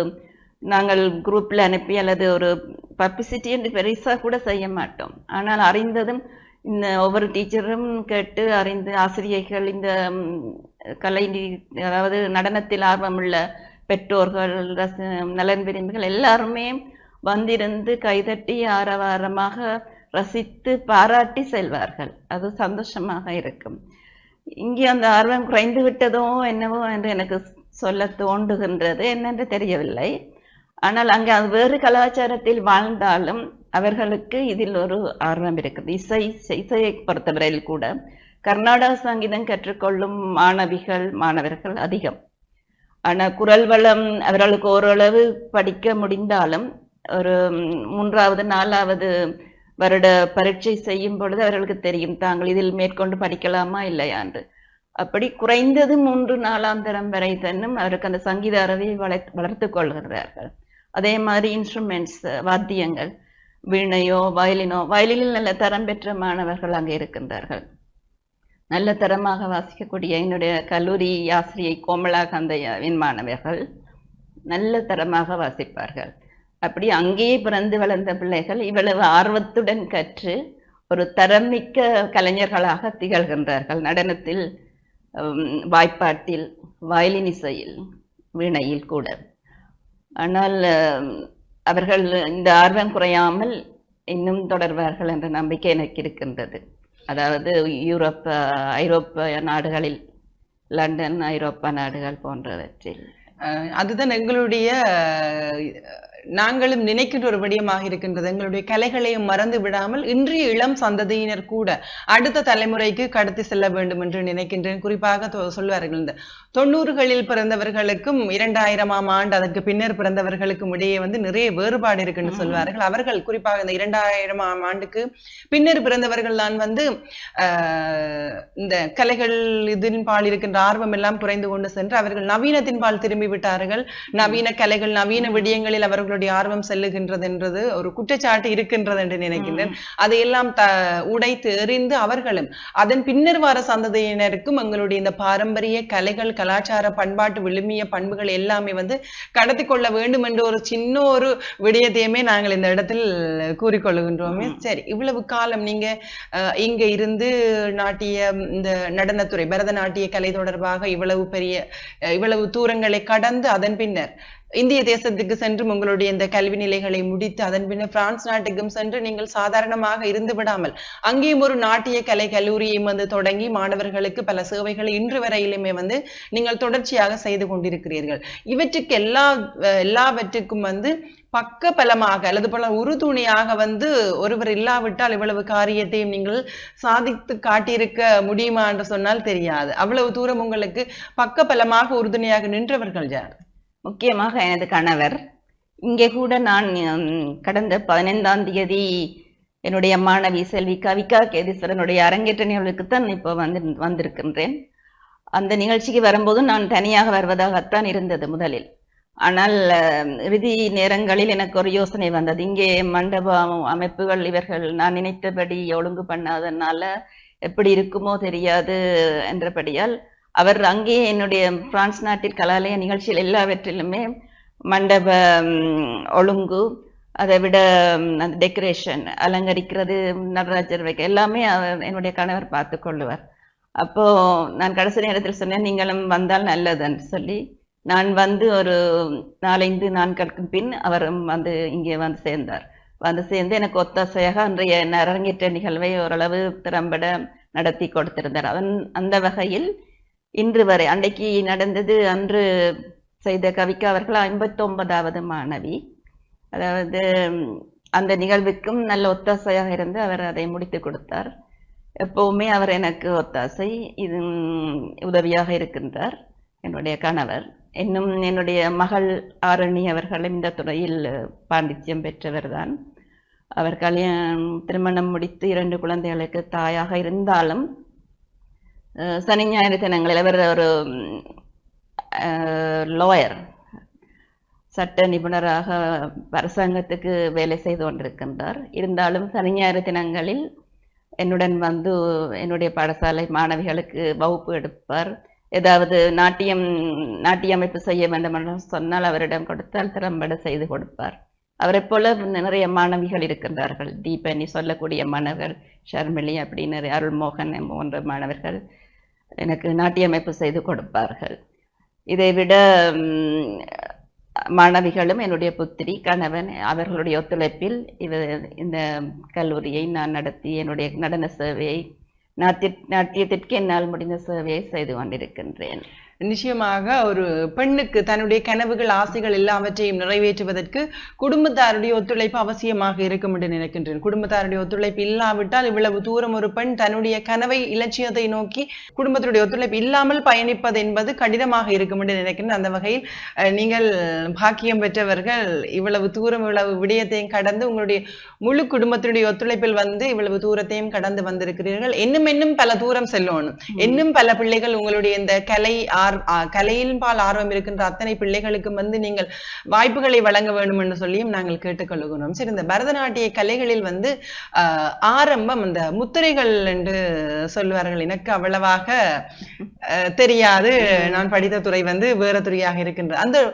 Speaker 3: நாங்கள் குரூப்ல அனுப்பி அல்லது ஒரு பப்ளிசிட்டி என்று பெருசா கூட செய்ய மாட்டோம். ஆனால் அறிந்ததும் இந்த ஒவ்வொரு டீச்சரும் கேட்டு அறிந்து, ஆசிரியர்கள், இந்த கலை அதாவது நடனத்தில் ஆர்வமுள்ள பெற்றோர்கள், நலன் விரும்பிகள் எல்லாருமே வந்திருந்து கைதட்டி ஆரவாரமாக ரசித்து பாராட்டி செல்வார்கள். அது சந்தோஷமாக இருக்கும். இங்கே அந்த ஆர்வம் குறைந்து விட்டதோ என்னவோ என்று எனக்கு சொல்ல தோன்றுகின்றது, என்னென்று தெரியவில்லை. ஆனால் அங்கே அது வேறு கலாச்சாரத்தில் வாழ்ந்தாலும் அவர்களுக்கு இதில் ஒரு ஆர்வம் இருக்குது. இசையை பொறுத்தவரையில் கூட கர்நாடக சங்கீதம் கற்றுக்கொள்ளும் மாணவர்கள் அதிகம். ஆனால் குரல் வளம் அவர்களுக்கு ஓரளவு படிக்க முடிந்தாலும் ஒரு 3வது 4வது வருட பரீட்சை செய்யும் பொழுது அவர்களுக்கு தெரியும் தாங்கள் இதில் மேற்கொண்டு படிக்கலாமா இல்லையா என்று. அப்படி குறைந்தது 3-4ஆம் தரம் வரை தன்னும் அவருக்கு அந்த சங்கீத அறிவை வளர்த்து கொள்கிறார்கள். அதே மாதிரி இன்ஸ்ட்ருமெண்ட்ஸ், வாத்தியங்கள், வீணையோ வயலினில் நல்ல தரம் பெற்ற மாணவர்கள் அங்கே இருக்கின்றார்கள். நல்ல தரமாக வாசிக்கக்கூடிய என்னுடைய கல்லூரி ஆசிரியை கோமலா கந்தையாவின் மாணவர்கள் நல்ல தரமாக வாசிப்பார்கள். அப்படி அங்கேயே பிறந்து வளர்ந்த பிள்ளைகள் இவ்வளவு ஆர்வத்துடன் கற்று ஒரு தரமிக்க கலைஞர்களாக திகழ்கின்றார்கள். நடனத்தில், வாய்ப்பாட்டில், வயலின் இசையில், வீணையில் கூட. ஆனால் அவர்கள் இந்த ஆர்வம் குறையாமல் இன்னும் தொடர்வார்கள் என்ற நம்பிக்கை எனக்கு இருக்கின்றது. அதாவது ஐரோப்பா நாடுகளில், லண்டன், ஐரோப்பா நாடுகள் போன்றவற்றில்.
Speaker 2: அதுதான் எங்களுடைய நாங்களும் நினைக்கின்ற ஒரு விடயமாக இருக்கின்றது. எங்களுடைய கலைகளையும் மறந்து விடாமல் இன்றைய இளம் சந்ததியினர் கூட அடுத்த தலைமுறைக்கு கடத்தி செல்ல வேண்டும் என்று நினைக்கின்றேன். குறிப்பாக சொல்வார்கள், இந்த 90களில் பிறந்தவர்களுக்கும் 2000ஆம் ஆண்டு அதற்கு பின்னர் பிறந்தவர்களுக்கும் இடையே நிறைய வேறுபாடு இருக்குன்னு சொல்வார்கள். அவர்கள் குறிப்பாக இந்த 2000ஆம் ஆண்டுக்கு பின்னர் பிறந்தவர்கள் தான் இந்த கலைகள் இதன் பால் இருக்கின்ற ஆர்வம் எல்லாம் குறைந்து கொண்டு சென்று அவர்கள் நவீனத்தின் பால் திரும்பி விட்டார்கள். நவீன கலைகள், நவீன விடயங்களில் அவர்களுடைய ஆர்வம் செல்லுகின்றது என்றது ஒரு குற்றச்சாட்டு இருக்கின்றது என்று நினைக்கின்றேன். அதையெல்லாம் உடைத்து எறிந்து அவர்களும் அதன் பின்னர் வர சந்ததியினருக்கும் எங்களுடைய இந்த பாரம்பரிய கலைகள், கலாச்சார, பண்பாட்டு விழுமிய பண்புகள் எல்லாமே கடத்தி கொள்ள வேண்டும் என்ற ஒரு சின்ன ஒரு விடயத்தையுமே நாங்கள் இந்த இடத்தில் கூறிக்கொள்ளுகின்றோமே. சரி, இவ்வளவு காலம் நீங்க இங்க இருந்து நாட்டிய இந்த நடனத்துறை, பரதநாட்டிய கலை தொடர்பாக இவ்வளவு தூரங்களை கடந்து அதன் பின்னர் இந்திய தேசத்துக்கு சென்று உங்களுடைய இந்த கல்வி நிலைகளை முடித்து அதன் பின்னர் பிரான்ஸ் நாட்டுக்கும் சென்று நீங்கள் சாதாரணமாக இருந்து விடாமல் அங்கேயும் ஒரு நாட்டிய கலை கல்லூரியையும் வந்து தொடங்கி மாணவர்களுக்கு பல சேவைகளை இன்று வரையிலுமே வந்து நீங்கள் தொடர்ச்சியாக செய்து கொண்டிருக்கிறீர்கள். இவற்றுக்கு எல்லாவற்றுக்கும் வந்து பக்க பலமாக அல்லது போல உறுதுணையாக வந்து ஒருவர் இல்லாவிட்டால் இவ்வளவு காரியத்தையும் நீங்கள் சாதித்து காட்டியிருக்க முடியுமா என்று சொன்னால் தெரியாது. அவ்வளவு தூரம் உங்களுக்கு பக்க பலமாக உறுதுணையாக நின்றவர்கள் யார்?
Speaker 3: முக்கியமாக எனது கணவர். இங்கே கூட நான் கடந்த 15ஆம் தேதி என்னுடைய மாணவி செல்வி கவிகா கேதீஸ்வரனுடைய அரங்கேற்ற நிகழ்வுக்குத்தான் இப்போ வந்திருக்கின்றேன். அந்த நிகழ்ச்சிக்கு வரும்போது நான் தனியாக வருவதாகத்தான் இருந்தது முதலில். ஆனால் இறுதி நேரங்களில் எனக்கு ஒரு யோசனை வந்தது. இங்கே மண்டப அமைப்புகள் இவர்கள் நான் நினைத்தபடி ஒழுங்கு பண்ணாதனால எப்படி இருக்குமோ தெரியாது என்றபடியால் அவர் அங்கே என்னுடைய பிரான்ஸ் நாட்டில் கலாலய நிகழ்ச்சியில் எல்லாவற்றிலுமே மண்டப ஒழுங்கு, அதை விட அந்த டெக்கரேஷன், அலங்கரிக்கிறது, நடராஜர் வைக்க எல்லாமே என்னுடைய கணவர் பார்த்து கொள்ளுவார். அப்போ நான் கடைசி நேரத்தில் சொன்னேன், நீங்களும் வந்தால் நல்லதுன்னு சொல்லி நான் வந்து ஒரு 4-5 நாட்களுக்கு பின் அவரும் வந்து இங்கே வந்து சேர்ந்தார். வந்து சேர்ந்து எனக்கு ஒத்தாசையாக அன்றைய அரங்கேற்ற நிகழ்வை ஓரளவு திறம்பட நடத்தி கொடுத்திருந்தார். அந்த வகையில் இன்று வரை அன்றைக்கு நடந்தது, அன்று செய்த கவிக்கா அவர்கள் 59வது மாணவி. அதாவது அந்த நிகழ்வுக்கும் நல்ல ஒத்தாசையாக இருந்து அவர் அதை முடித்து கொடுத்தார். எப்பவுமே அவர் எனக்கு ஒத்தாசை இது உதவியாக இருக்கின்றார். என்னுடைய கணவர் இன்னும் என்னுடைய மகள் ஆரணி அவர்களும் இந்த துறையில் பாண்டித்யம் பெற்றவர் தான். அவர் திருமணம் முடித்து 2 குழந்தைகளுக்கு தாயாக இருந்தாலும் சனி ஞாயிறு தினங்களில் அவர் ஒரு லாயர், சட்ட நிபுணராக அரசாங்கத்துக்கு வேலை செய்து கொண்டிருக்கின்றார். இருந்தாலும் சனி ஞாயிறு தினங்களில் என்னுடன் வந்து என்னுடைய பாடசாலை மாணவிகளுக்கு வகுப்பு எடுப்பார். ஏதாவது நாட்டிய அமைப்பு செய்ய வேண்டும் என்று சொன்னால் அவரிடம் கொடுத்தால் திறம்பட செய்து கொடுப்பார். அவரை போல நிறைய மாணவிகள் இருக்கின்றார்கள். தீபனி சொல்லக்கூடிய மாணவர்கள், ஷர்மிளி அப்படின்னு அருள்மோகன் போன்ற மாணவர்கள் எனக்கு நாட்டிய அமைப்பு செய்து கொடுப்பார்கள். இதைவிட மாணவிகளும் என்னுடைய புத்திரி, கணவன் அவர்களுடைய ஒத்துழைப்பில் இந்த கல்லூரியை நான் நடத்தி என்னுடைய நடன சேவையை, நாட்டியத்திற்கு என்னால் முடிந்த சேவையை செய்து கொண்டிருக்கின்றேன்.
Speaker 2: நிச்சயமாக ஒரு பெண்ணுக்கு தன்னுடைய கனவுகள், ஆசைகள் எல்லாவற்றையும் நிறைவேற்றுவதற்கு குடும்பத்தாருடைய ஒத்துழைப்பு அவசியமாக இருக்கும் என்று நினைக்கின்றேன். குடும்பத்தாருடைய ஒத்துழைப்பு இல்லாவிட்டால் இவ்வளவு தூரம் ஒரு பெண் தன்னுடைய கனவை, இலட்சியத்தை நோக்கி குடும்பத்தினுடைய ஒத்துழைப்பு இல்லாமல் பயணிப்பது என்பது கடினமாக இருக்கும் என்று நினைக்கின்றேன். அந்த வகையில் நீங்கள் பாக்கியம் பெற்றவர்கள். இவ்வளவு தூரம், இவ்வளவு விடயத்தையும் கடந்து உங்களுடைய முழு குடும்பத்தினுடைய ஒத்துழைப்பில் வந்து இவ்வளவு தூரத்தையும் கடந்து வந்திருக்கிறீர்கள். இன்னும் பல தூரம் செல்லணும். இன்னும் பல பிள்ளைகள் உங்களுடைய இந்த கலையின் பால் ஆர்வம் இருக்கின்ற அத்தனை பிள்ளைகளுக்கும் வந்து நீங்கள் வாய்ப்புகளை வழங்க வேண்டும் என்று சொல்லியும் நாங்கள் கேட்டுக்கொள்கிறோம். சரி, இந்த பரதநாட்டிய கலைகளில் வந்து ஆரம்பம் அந்த முத்திரைகள் என்று சொல்லுவார்கள். எனக்கு அவ்வளவாக தெரியாது. நான் படித்த துறை வந்து வேற துறையாக இருக்கின்ற அந்த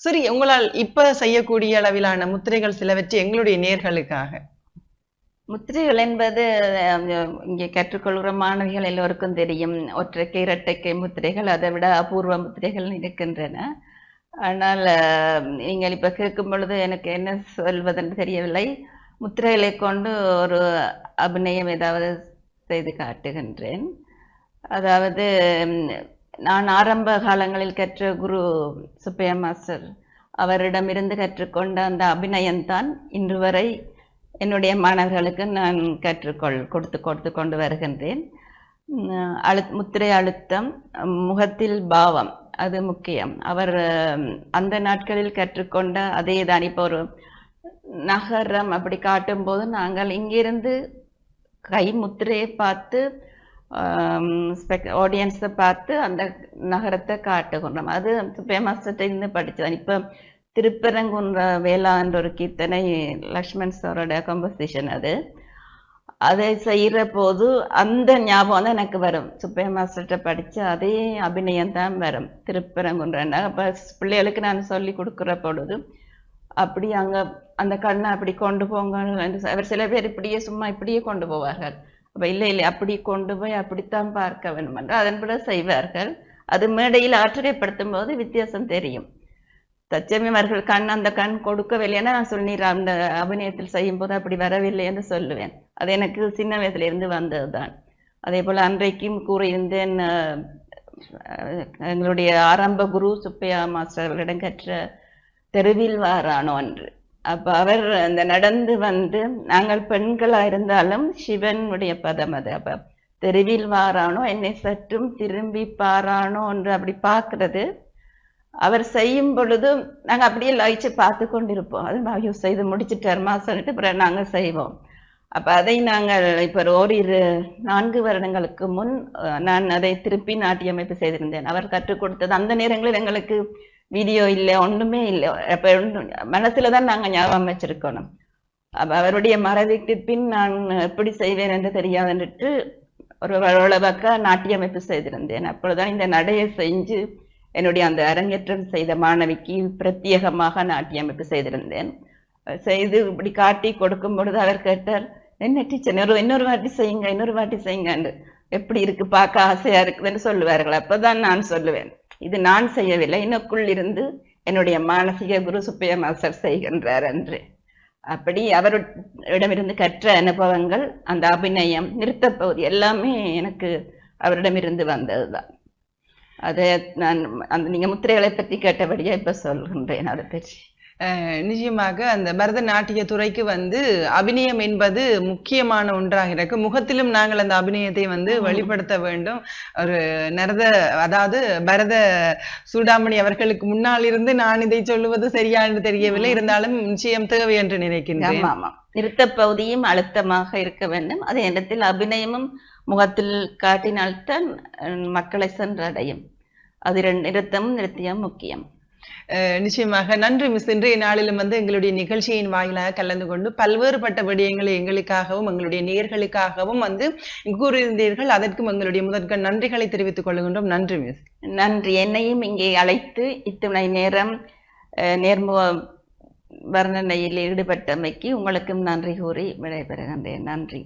Speaker 2: சரி, உங்களால் இப்ப செய்யக்கூடிய அளவிலான முத்திரைகள் சிலவற்றை எங்களுடைய நேர்களுக்காக.
Speaker 3: முத்திரைகள் என்பது இங்கே கற்றுக்கொள்கிற மாணவிகள் எல்லோருக்கும் தெரியும். ஒற்றைக்கை, இரட்டைக்கை முத்திரைகள், அதை விட அபூர்வ முத்திரைகள் இருக்கின்றன. ஆனால் நீங்கள் இப்போ கேட்கும் பொழுது எனக்கு என்ன சொல்வதென்று தெரியவில்லை. முத்திரைகளை கொண்டு ஒரு அபிநயம் ஏதாவது செய்து காட்டுகின்றேன். அதாவது நான் ஆரம்ப காலங்களில் கற்ற குரு சுப்பையா மாஸ்டர் அவரிடமிருந்து கற்றுக்கொண்ட அந்த அபிநயம்தான் இன்று வரை என்னுடைய மாணவர்களுக்கு நான் கொடுத்து கொண்டு வருகின்றேன். முத்திரை அழுத்தம், முகத்தில் பாவம், அது முக்கியம். அவர் அந்த நாட்களில் கற்றுக்கொண்ட அதே தான். இப்போ ஒரு நகரம் அப்படி காட்டும் போது நாங்கள் இங்கிருந்து கை முத்திரையை பார்த்து ஆடியன்ஸை பார்த்து அந்த நகரத்தை காட்டுகின்றோம். அது ஃபேமஸ்ட்டை இருந்து படித்ததான். இப்போ திருப்பரங்குன்ற வேளா என்ற ஒரு கீர்த்தனை லக்ஷ்மண் சாரோட கம்போசிஷன். அதை செய்கிற போது அந்த ஞாபகம் தான் எனக்கு வரும். சுப்பையா மாஸ்டர்கிட்ட படித்த அதே அபிநயம் தான் வரும். திருப்பரங்குன்றா அப்போ பிள்ளைகளுக்கு நான் சொல்லி கொடுக்குற பொழுது அப்படி அங்கே அந்த கண்ணை அப்படி கொண்டு போங்க. அவர் சில பேர் இப்படியே கொண்டு போவார்கள். அப்போ இல்லை அப்படி கொண்டு போய் அப்படித்தான் பார்க்க வேண்டும் என்று அதன்பட செய்வார்கள். அது மேடையில் ஆச்சரியப்படுத்தும் போது வித்தியாசம் தெரியும். தச்சமயம் அவர்கள் அந்த கண் கொடுக்கவில்லைன்னா நான் சொல்லிடுறேன், அந்த அபிநயத்தில் செய்யும் போது அப்படி வரவில்லை என்று சொல்லுவேன். அது எனக்கு சின்ன வயசுல இருந்து வந்ததுதான். அதே போல அன்றைக்கும் கூறியிருந்தேன், எங்களுடைய ஆரம்ப குரு சுப்பையா மாஸ்டர் அவர்களிடம் கற்ற தெருவில் வாரானோ என்று. அப்ப அவர் அந்த நடந்து வந்து, நாங்கள் பெண்களா இருந்தாலும் சிவனுடைய பதம் அது. அப்ப தெருவில் வாரானோ என்னை சற்றும் திரும்பி பாரானோ என்று அப்படி பார்க்கறது. அவர் செய்யும் பொழுது நாங்க அப்படியே லாய்ச்சி பார்த்து கொண்டிருப்போம். அது ஐயோ செய்து முடிச்சுட்டாருமா சொல்லிட்டு பிறகு நாங்க செய்வோம். அப்ப அதை நாங்கள் இப்ப ஓரிரு 4 வருடங்களுக்கு முன் நான் அதை திருப்பி நாட்டியமைப்பு செய்திருந்தேன். அவர் கற்றுக் கொடுத்தது. அந்த நேரங்களில் எங்களுக்கு வீடியோ இல்லை, ஒண்ணுமே இல்லை. அப்ப மனசுலதான் நாங்க ஞாபகம் வச்சிருக்கணும். அப்ப அவருடைய மறைவுக்கு பின் நான் எப்படி செய்வேன் என்று தெரியாதுன்னுட்டு ஒரு அளவுக்கு நாட்டியமைப்பு செய்திருந்தேன். அப்பொழுதுதான் இந்த நடையை செஞ்சு என்னுடைய அந்த அரங்கேற்றம் செய்த மாணவிக்கு பிரத்யேகமாக நாட்டியமைப்பு செய்திருந்தேன். செய்து இப்படி காட்டி கொடுக்கும் பொழுது அவர் கேட்டார், என்ன டீச்சர் இன்னொரு வாட்டி செய்யுங்க, இன்னொரு வாட்டி செய்யுங்க, எப்படி இருக்கு, பார்க்க ஆசையா இருக்குதுன்னு சொல்லுவார்கள். அப்பதான் நான் சொல்லுவேன், இது நான் செய்யவில்லை, எனக்குள் இருந்து என்னுடைய மானசீக குரு சுப்பையா மாஸ்டர் செய்கின்றார் என்று. அப்படி அவரிடமிருந்து கற்ற அனுபவங்கள், அந்த அபிநயம், நிறுத்த பகுதி எல்லாமே எனக்கு அவரிடமிருந்து வந்ததுதான். அதை நான் அந்த நீங்க முத்திரைகளை பற்றி கேட்டபடியா இப்ப சொல்கின்றேன் அதை பற்றி.
Speaker 2: நிச்சயமாக அந்த பரதநாட்டிய துறைக்கு அபிநயம் என்பது முக்கியமான ஒன்றாக இருக்கு. முகத்திலும் நாங்கள் அந்த அபிநயத்தை வெளிப்படுத்த வேண்டும். ஒரு அதாவது பரத சூடாமணி அவர்களுக்கு முன்னால் இருந்து நான் இதை சொல்லுவது சரியா என்று தெரியவில்லை, இருந்தாலும் நிச்சயம் தேவை என்று நினைக்கின்றேன்.
Speaker 3: ஆமா, நிறுத்த பகுதியும் அழுத்தமாக இருக்க வேண்டும். அதே இடத்தில் அபிநயமும் முகத்தில் காட்டினால்தான் மக்களை சென்றடையும். அது நிறுத்தமும் நிறுத்தியம் முக்கியம்.
Speaker 2: நிச்சயமாக நன்றி மிஸ். இன்றைய நாளிலும் எங்களுடைய நிகழ்ச்சியின் வாயிலாக கலந்து கொண்டு பல்வேறுபட்ட விடயங்களை எங்களுக்காகவும் எங்களுடைய நேயர்களுக்காகவும் கூறியிருந்தீர்கள். அதற்கும் எங்களுடைய முதற்கண் நன்றிகளை தெரிவித்துக் கொள்கின்றோம். நன்றி மிஸ்.
Speaker 3: நன்றி. என்னையும் இங்கே அழைத்து இத்துணை நேரம் நேர்முக வர்ணனையில் ஈடுபட்டமைக்கு உங்களுக்கும் நன்றி கூறி விடைபெறுகின்றேன். நன்றி.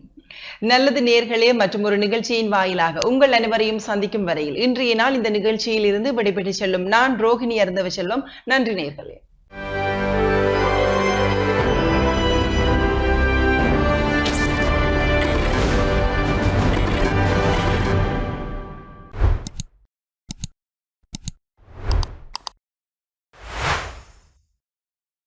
Speaker 2: நல்லது நேயர்களே, மற்றும் ஒரு நிகழ்ச்சியின் வாயிலாக உங்கள் அனைவரையும் சந்திக்கும் வரையில் இன்றைய நாள் இந்த நிகழ்ச்சியில் இருந்து விடைபெற்று செல்லும் நான் ரோஹிணி அருந்தவ செல்வம். நன்றி நேயர்களே.